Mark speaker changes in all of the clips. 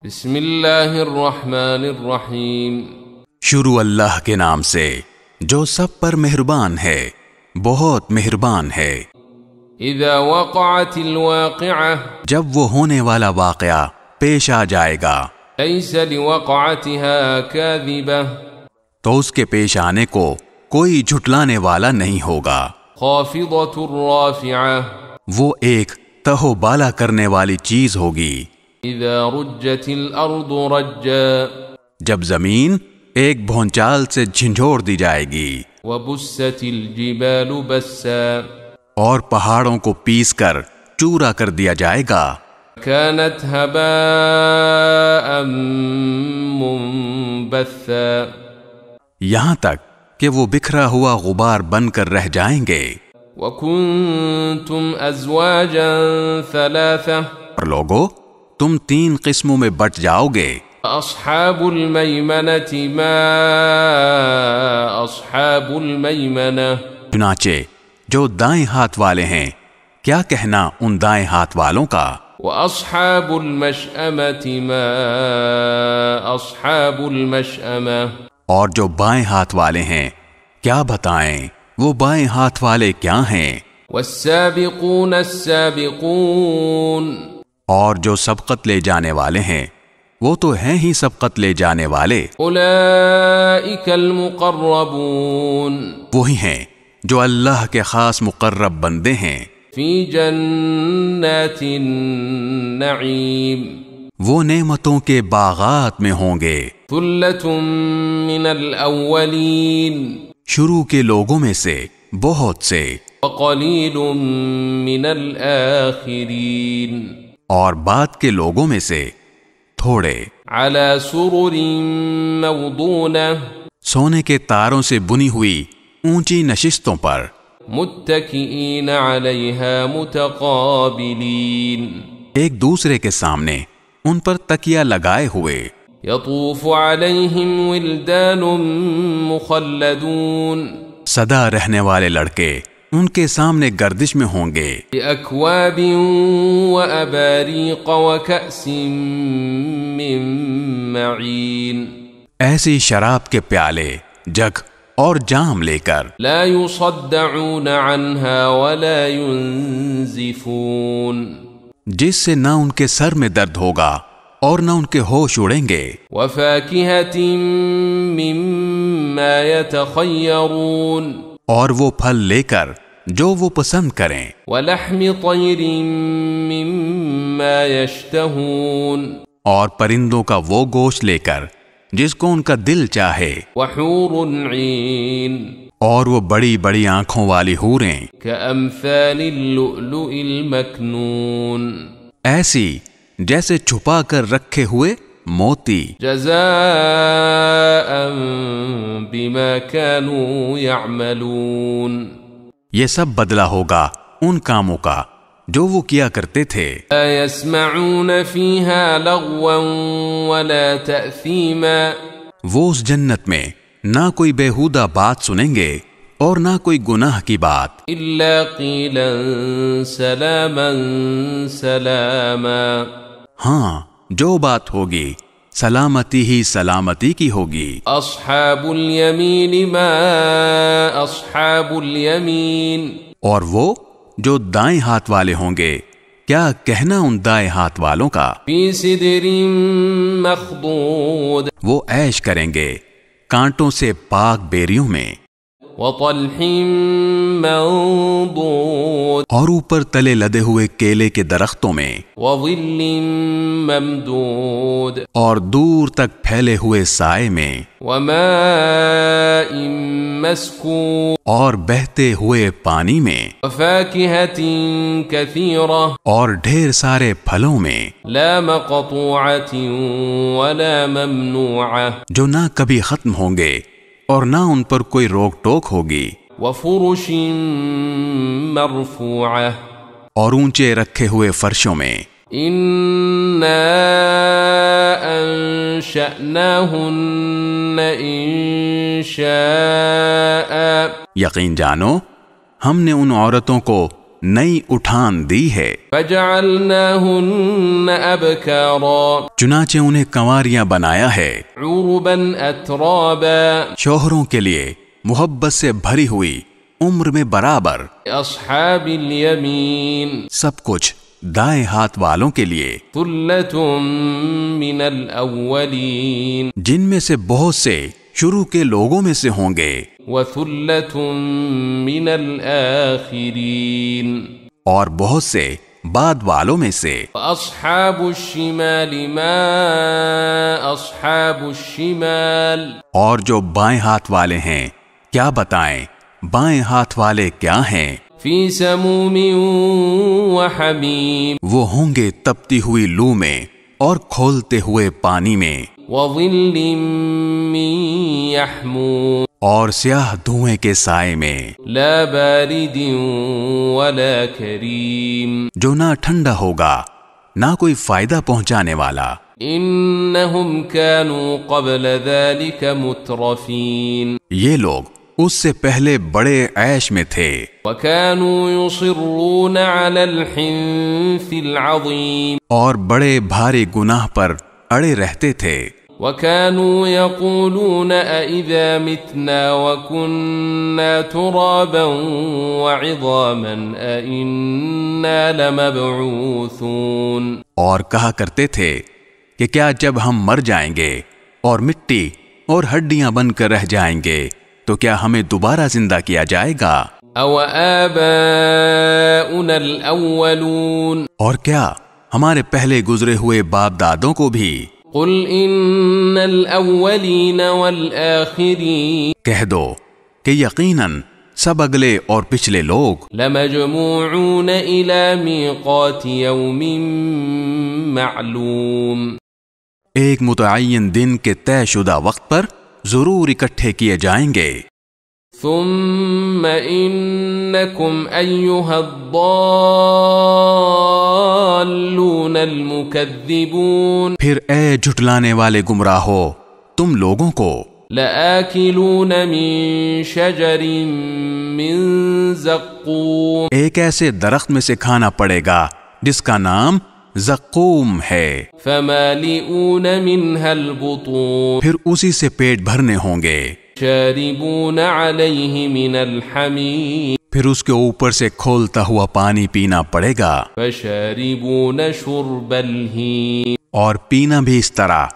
Speaker 1: بسم اللہ الرحمن الرحیم۔
Speaker 2: شروع اللہ کے نام سے جو سب پر مہربان ہے، بہت مہربان ہے۔
Speaker 1: اذا وقعت الواقعہ،
Speaker 2: جب وہ ہونے والا واقعہ پیش آ جائے گا،
Speaker 1: لیس لوقعتها کاذبہ،
Speaker 2: تو اس کے پیش آنے کو کوئی جھٹلانے والا نہیں ہوگا۔
Speaker 1: خافضۃ رافعہ،
Speaker 2: وہ ایک تہو بالا کرنے والی چیز ہوگی۔
Speaker 1: اذا رجت الارض رجا،
Speaker 2: جب زمین ایک بھونچال سے جھنجھوڑ دی جائے گی،
Speaker 1: وبست الجبال بسا،
Speaker 2: اور پہاڑوں کو پیس کر چورا کر دیا جائے گا،
Speaker 1: كانت هباء منبثا،
Speaker 2: یہاں تک کہ وہ بکھرا ہوا غبار بن کر رہ جائیں گے۔
Speaker 1: وكنتم ازواجا ثلاثة،
Speaker 2: اور لوگو، تم 3 قسموں میں بٹ جاؤ گے۔
Speaker 1: اصحاب المیمنة ما اصحاب المیمنة،
Speaker 2: چنانچہ جو دائیں ہاتھ والے ہیں، کیا کہنا ان دائیں ہاتھ والوں کا۔
Speaker 1: واصحاب المشأمة ما اصحاب المشأمة،
Speaker 2: اور جو بائیں ہاتھ والے ہیں، کیا بتائیں وہ بائیں ہاتھ والے کیا ہیں۔
Speaker 1: والسابقون السابقون،
Speaker 2: اور جو سبقت لے جانے والے ہیں، وہ تو ہیں ہی سبقت لے جانے والے،
Speaker 1: اولئک المقربون،
Speaker 2: وہی ہیں جو اللہ کے خاص مقرب بندے ہیں۔
Speaker 1: فی جنات النعیم،
Speaker 2: وہ نعمتوں کے باغات میں ہوں گے۔
Speaker 1: ثلۃ من الاولین،
Speaker 2: شروع کے لوگوں میں سے بہت سے،
Speaker 1: وقلیل من الاخرین،
Speaker 2: اور بعد کے لوگوں میں سے تھوڑے۔
Speaker 1: علی سرر موضونہ،
Speaker 2: سونے کے تاروں سے بنی ہوئی اونچی نشستوں پر،
Speaker 1: متکئین علیہا متقابلین،
Speaker 2: ایک دوسرے کے سامنے ان پر تکیہ لگائے ہوئے۔
Speaker 1: یطوف علیہم ولدان مخلدون،
Speaker 2: سدا رہنے والے لڑکے ان کے سامنے گردش میں ہوں گے۔
Speaker 1: بأکواب وأباریق وکأس من معین،
Speaker 2: ایسی شراب کے پیالے، جگ اور جام لے کر،
Speaker 1: لا يصدعون عنها ولا ينزفون،
Speaker 2: جس سے نہ ان کے سر میں درد ہوگا اور نہ ان کے ہوش اڑیں گے۔
Speaker 1: وفاکہۃ مما یتخیرون،
Speaker 2: اور وہ پھل لے کر جو وہ پسند کریں۔
Speaker 1: ولحم طیر مما یشتہون،
Speaker 2: اور پرندوں کا وہ گوشت لے کر جس کو ان کا دل چاہے۔
Speaker 1: وحور عین،
Speaker 2: اور وہ بڑی بڑی آنکھوں والی حوریں،
Speaker 1: کامثال اللؤلؤ المکنون،
Speaker 2: ایسی جیسے چھپا کر رکھے ہوئے موتی،
Speaker 1: جزاء بما كانوا يعملون،
Speaker 2: یہ سب بدلہ ہوگا ان کاموں کا جو وہ کیا کرتے تھے۔
Speaker 1: لا يسمعون فيها لغوا ولا تأثیما،
Speaker 2: وہ اس جنت میں نہ کوئی بیہودہ بات سنیں گے اور نہ کوئی گناہ کی بات،
Speaker 1: الا قیلا سلاما سلاما،
Speaker 2: ہاں جو بات ہوگی سلامتی ہی سلامتی کی ہوگی۔
Speaker 1: اصحاب الیمین ما اصحاب الیمین،
Speaker 2: اور وہ جو دائیں ہاتھ والے ہوں گے، کیا کہنا ان دائیں ہاتھ والوں کا۔
Speaker 1: فی سدر مخضود،
Speaker 2: وہ عیش کریں گے کانٹوں سے پاک بیریوں میں،
Speaker 1: وطلح منضود،
Speaker 2: اور اوپر تلے لدے ہوئے کیلے کے درختوں میں،
Speaker 1: وظل ممدود،
Speaker 2: اور دور تک پھیلے ہوئے سائے میں،
Speaker 1: وماء مسکوب،
Speaker 2: اور بہتے ہوئے پانی میں،
Speaker 1: وفاکہۃ کثیرہ،
Speaker 2: اور ڈھیر سارے پھلوں میں،
Speaker 1: لا مقطوعۃ ولا ممنوعہ،
Speaker 2: جو نہ کبھی ختم ہوں گے اور نہ ان پر کوئی روک ٹوک ہوگی،
Speaker 1: وفرش مرفوعہ،
Speaker 2: اور اونچے رکھے ہوئے فرشوں میں۔
Speaker 1: انا انشأناہن انشاء،
Speaker 2: یقین جانو ہم نے ان عورتوں کو نئی اٹھان دی ہے۔
Speaker 1: فجعلناهن أبكارا
Speaker 2: چنانچہ انہیں کنواریاں بنایا ہے،
Speaker 1: عربا أترابا
Speaker 2: شوہروں کے لیے محبت سے بھری ہوئی، عمر میں برابر،
Speaker 1: أصحاب اليمين
Speaker 2: سب کچھ دائیں ہاتھ والوں کے لیے،
Speaker 1: ثلة من الأولين
Speaker 2: جن میں سے بہت سے شروع کے لوگوں میں سے ہوں گے،
Speaker 1: وثلة من الآخرين
Speaker 2: اور بہت سے بعد والوں میں سے۔
Speaker 1: وأصحاب الشمال ما أصحاب الشمال
Speaker 2: اور جو بائیں ہاتھ والے ہیں کیا بتائیں بائیں ہاتھ والے کیا ہیں؟
Speaker 1: في سموم وحميم
Speaker 2: وہ ہوں گے تپتی ہوئی لو میں اور کھولتے ہوئے پانی میں،
Speaker 1: وظل من يحموم
Speaker 2: اور سیاہ دھوئیں کے سائے میں،
Speaker 1: لا بارد ولا كريم
Speaker 2: جو نہ ٹھنڈا ہوگا نہ کوئی فائدہ پہنچانے والا۔
Speaker 1: إنهم كانوا قبل ذلك مترفين
Speaker 2: یہ لوگ اس سے پہلے بڑے عیش میں تھے،
Speaker 1: وكانوا يصرون على الحنث العظيم
Speaker 2: اور بڑے بھاری گناہ پر اڑے رہتے تھے،
Speaker 1: وكانوا يقولون أإذا متنا وكنا ترابا وعظاما أإنا لمبعوثون
Speaker 2: اور کہا کرتے تھے کہ کیا جب ہم مر جائیں گے اور مٹی اور ہڈیاں بن کر رہ جائیں گے تو کیا ہمیں دوبارہ زندہ کیا جائے گا؟
Speaker 1: أو آباؤنا الأولون
Speaker 2: اور کیا ہمارے پہلے گزرے ہوئے باپ دادوں کو بھی؟
Speaker 1: قل إن الأولين والآخرين
Speaker 2: کہہ دو کہ یقیناً سب اگلے اور پچھلے لوگ
Speaker 1: لمجموعون إلى ميقات يوم معلوم
Speaker 2: ایک متعین دن کے طے شدہ وقت پر ضرور اکٹھے کیے جائیں گے۔
Speaker 1: ثم إنكم أيها الضالون المكذبون
Speaker 2: پھر اے جھٹلانے والے گمراہو تم لوگوں کو
Speaker 1: لآكلون من شجر من زقوم
Speaker 2: ایک ایسے درخت میں سے کھانا پڑے گا جس کا نام زقوم ہے،
Speaker 1: فمالئون منها البطون
Speaker 2: پھر اسی سے پیٹ بھرنے ہوں گے،
Speaker 1: شاربون عليه من الحميم
Speaker 2: پھر اس کے اوپر سے کھولتا ہوا پانی پینا پڑے گا،
Speaker 1: فشاربون شرب الهيم
Speaker 2: اور پینا بھی اس طرح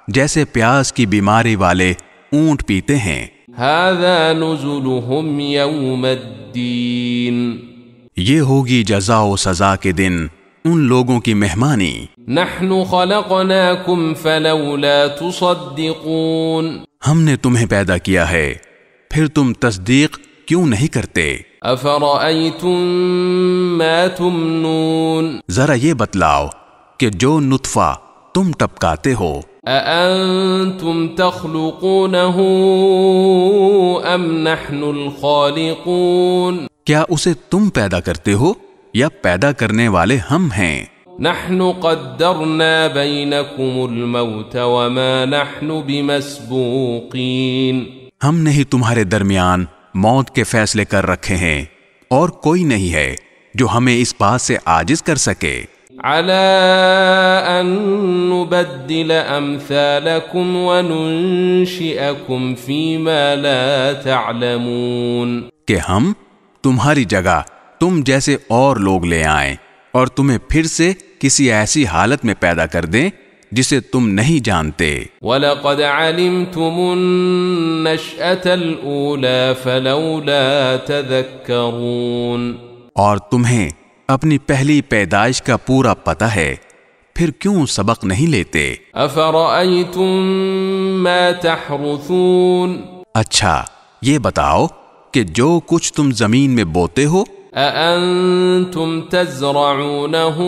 Speaker 2: جیسے پیاس کی بیماری والے اونٹ پیتے ہیں۔
Speaker 1: هذا نزلهم يوم الدين
Speaker 2: یہ ہوگی جزا و سزا کے دن ان لوگوں کی مہمانی۔
Speaker 1: نحن خلقناكم فلولا تصدقون
Speaker 2: ہم نے تمہیں پیدا کیا ہے پھر تم تصدیق کیوں نہیں کرتے؟
Speaker 1: افرأيتم ما تمنون
Speaker 2: ذرا یہ بتلاؤ کہ جو نطفہ تم ٹپکاتے ہو
Speaker 1: أأنتم تخلقونه أم نحن الخالقون
Speaker 2: کیا اسے تم پیدا کرتے ہو یا پیدا کرنے والے ہم ہیں؟
Speaker 1: نحن قدرنا بينكم الموت وما نحن بمسبوقين
Speaker 2: ہم نے ہی تمہارے درمیان موت کے فیصلے کر رکھے ہیں اور کوئی نہیں ہے جو ہمیں اس بات سے عاجز کر سکے۔
Speaker 1: على أن نبدل أمثالكم وننشئكم فيما لا تعلمون
Speaker 2: کہ ہم تمہاری جگہ تم جیسے اور لوگ لے آئیں اور تمہیں پھر سے کسی ایسی حالت میں پیدا کر دیں جسے تم نہیں جانتے۔
Speaker 1: وَلَقَدْ عَلِمْتُمُ النَّشْأَةَ الْأُولَى فَلَوْلَا تَذَكَّرُونَ
Speaker 2: اور تمہیں اپنی پہلی پیدائش کا پورا پتہ ہے پھر کیوں سبق نہیں لیتے؟
Speaker 1: أَفَرَأَيْتُم مَّا تَحْرُثُونَ
Speaker 2: اچھا یہ بتاؤ کہ جو کچھ تم زمین میں بوتے ہو
Speaker 1: أَأَنتُمْ تَزْرَعُونَهُ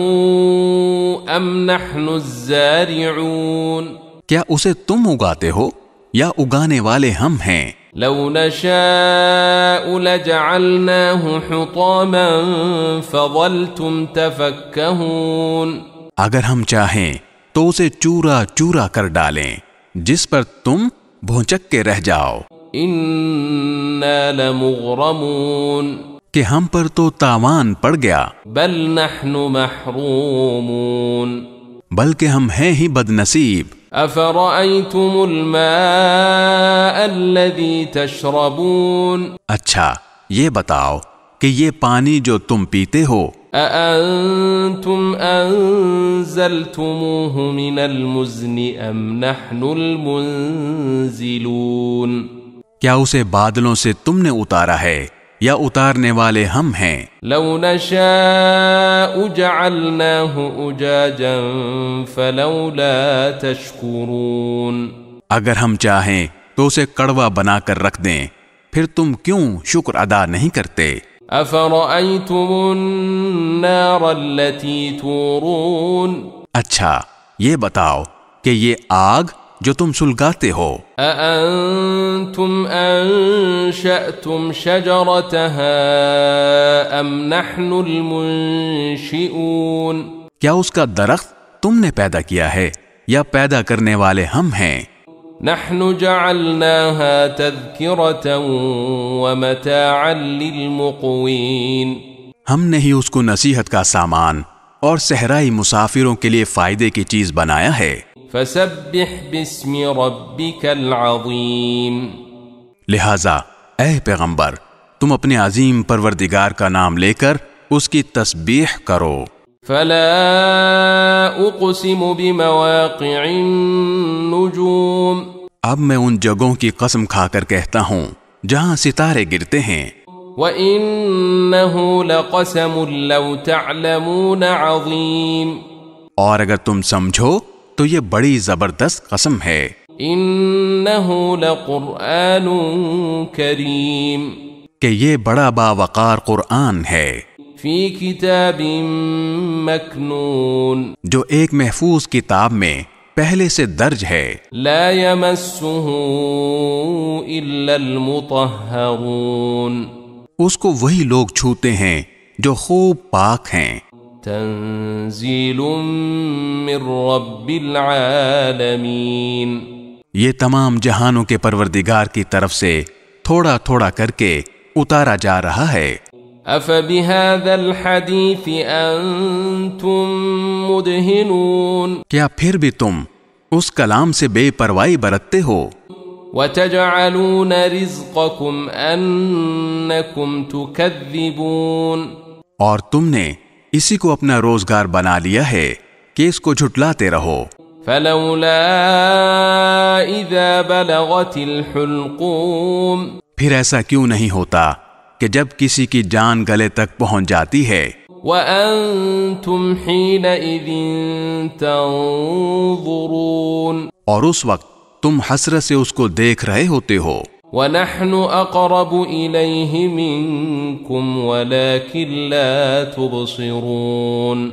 Speaker 1: أَمْ نَحْنُ الزَّارِعُونَ
Speaker 2: کیا اسے تم اگاتے ہو یا اگانے والے ہم ہیں؟
Speaker 1: لو نشاء لجعلناه حطاما فظلتم تفكهون
Speaker 2: اگر ہم چاہیں تو اسے چورا چورا کر ڈالیں جس پر تم بھونچک کے رہ جاؤ۔
Speaker 1: إنا لمغرمون
Speaker 2: کہ ہم پر تو تاوان پڑ گیا،
Speaker 1: بل نحن محرومون،
Speaker 2: بلکہ ہم ہیں ہی بد نصیب۔
Speaker 1: افرأيتم الماء الذي تشربون،
Speaker 2: اچھا یہ بتاؤ کہ یہ پانی جو تم پیتے ہو،
Speaker 1: أأنتم أنزلتموه من المزن أم نحن المنزلون،
Speaker 2: کیا اسے بادلوں سے تم نے اتارا ہے یا اتارنے والے ہم ہیں؟
Speaker 1: لو نشاء جعلناه أجاجا فلولا تشكرون،
Speaker 2: اگر ہم چاہیں تو اسے کڑوا بنا کر رکھ دیں، پھر تم کیوں شکر ادا نہیں کرتے؟
Speaker 1: افرأيتم النار التي تورون،
Speaker 2: اچھا یہ بتاؤ کہ یہ آگ جو تم سلگاتے ہو،
Speaker 1: أأنتم أنشأتم شجرتها أم نحن المنشئون،
Speaker 2: کیا اس کا درخت تم نے پیدا کیا ہے یا پیدا کرنے والے ہم ہیں؟
Speaker 1: نحن جعلناها تذكرة ومتاعا للمقوين،
Speaker 2: ہم نے ہی اس کو نصیحت کا سامان اور صحرائی مسافروں کے لیے فائدے کی چیز بنایا ہے۔
Speaker 1: فسبح باسم ربك العظيم،
Speaker 2: لہذا اے پیغمبر تم اپنے عظیم پروردگار کا نام لے کر اس کی تسبیح کرو۔
Speaker 1: فلا اقسم بمواقع النجوم،
Speaker 2: اب میں ان جگہوں کی قسم کھا کر کہتا ہوں جہاں ستارے گرتے ہیں،
Speaker 1: وَإِنَّهُ لَقَسَمٌ لَوْ تَعْلَمُونَ عَظِيمٌ،
Speaker 2: اور اگر تم سمجھو تو یہ بڑی زبردست قسم ہے۔
Speaker 1: إِنَّهُ لَقُرْآنٌ كَرِيمٌ،
Speaker 2: کہ یہ بڑا باوقار قرآن ہے،
Speaker 1: فِي كِتَابٍ مَكْنُونٍ،
Speaker 2: جو ایک محفوظ کتاب میں پہلے سے درج ہے،
Speaker 1: لا يَمَسُّهُ إِلَّا الْمُطَهَّرُونَ،
Speaker 2: اس کو وہی لوگ چھوتے ہیں جو خوب پاک ہیں۔
Speaker 1: تنزیل من رب العالمین،
Speaker 2: یہ تمام جہانوں کے پروردگار کی طرف سے تھوڑا تھوڑا کر کے اتارا جا رہا ہے۔
Speaker 1: افبهذا الحديث انتم مدهنون،
Speaker 2: کیا پھر بھی تم اس کلام سے بے پرواہی برتتے ہو؟
Speaker 1: وتجعلون رزقكم انکم تکذبون،
Speaker 2: اور تم نے اسی کو اپنا روزگار بنا لیا ہے کہ اس کو جھٹلاتے رہو۔
Speaker 1: فلولا اذا بلغت الحلقوم،
Speaker 2: پھر ایسا کیوں نہیں ہوتا کہ جب کسی کی جان گلے تک پہنچ جاتی ہے،
Speaker 1: وانتم حينئذ تنظرون،
Speaker 2: اور اس وقت تم حسرت سے اس کو دیکھ رہے ہوتے ہو،
Speaker 1: ونحن اقرب الیہ منکم ولکن لا تبصرون،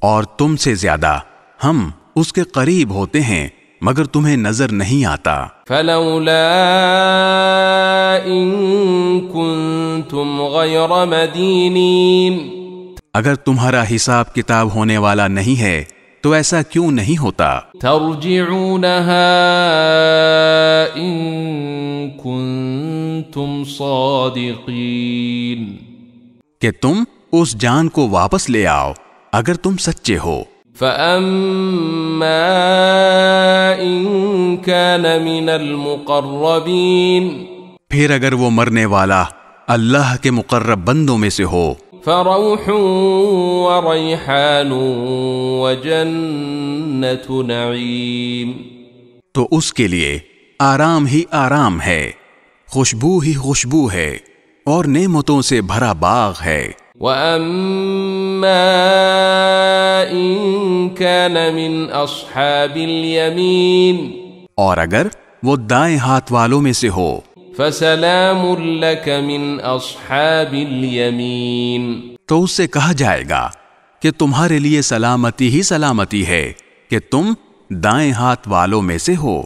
Speaker 2: اور تم سے زیادہ ہم اس کے قریب ہوتے ہیں مگر تمہیں نظر نہیں آتا۔
Speaker 1: فلولا ان کنتم غیر مدینین،
Speaker 2: اگر تمہارا حساب کتاب ہونے والا نہیں ہے تو ایسا کیوں نہیں ہوتا؟
Speaker 1: ترجعونها ان کنتم صادقین،
Speaker 2: کہ تم اس جان کو واپس لے آؤ اگر تم سچے ہو۔
Speaker 1: فَأَمَّا إِن كَانَ مِنَ الْمُقَرَّبِينَ،
Speaker 2: پھر اگر وہ مرنے والا اللہ کے مقرب بندوں میں سے ہو،
Speaker 1: فَرَوْحٌ وَرَيْحَانٌ وَجَنَّةُ نَعِيمٍ،
Speaker 2: تو اس کے لیے آرام ہی آرام ہے، خوشبو ہی خوشبو ہے، اور نعمتوں سے بھرا باغ ہے۔
Speaker 1: وَأَمَّا إِن كَانَ مِنْ أَصْحَابِ الْيَمِينِ،
Speaker 2: اور اگر وہ دائیں ہاتھ والوں میں سے ہو،
Speaker 1: فَسَلَامٌ لَكَ مِنْ أَصْحَابِ الْيَمِينِ،
Speaker 2: تو اس سے کہا جائے گا کہ تمہارے لیے سلامتی ہی سلامتی ہے کہ تم دائیں ہاتھ والوں میں سے ہو۔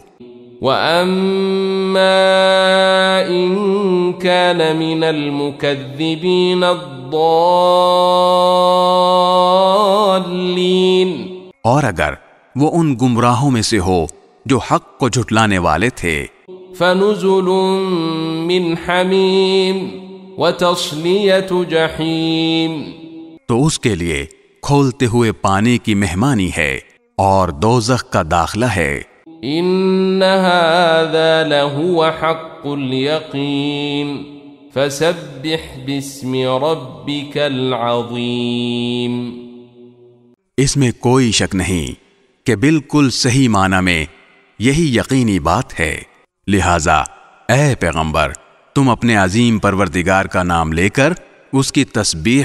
Speaker 1: وَأَمَّا إِن كَانَ مِنَ الْمُكَذِّبِينَ الضَّالِّينَ،
Speaker 2: اور اگر وہ ان گمراہوں میں سے ہو جو حق کو جھٹلانے والے تھے،
Speaker 1: فَنُزُلٌ مِّنْ حَمِيمٍ، وتصلیۃ جحیم،
Speaker 2: تو اس کے لیے کھولتے ہوئے پانی کی مہمانی ہے اور دوزخ کا داخلہ ہے۔
Speaker 1: ان هذا لهو حق اليقین فسبح باسم ربک العظیم۔
Speaker 2: اس میں کوئی شک نہیں کہ بالکل صحیح معنی میں یہی یقینی بات ہے، لہذا اے پیغمبر تم اپنے عظیم پروردگار کا نام لے کر اس کی تسبیح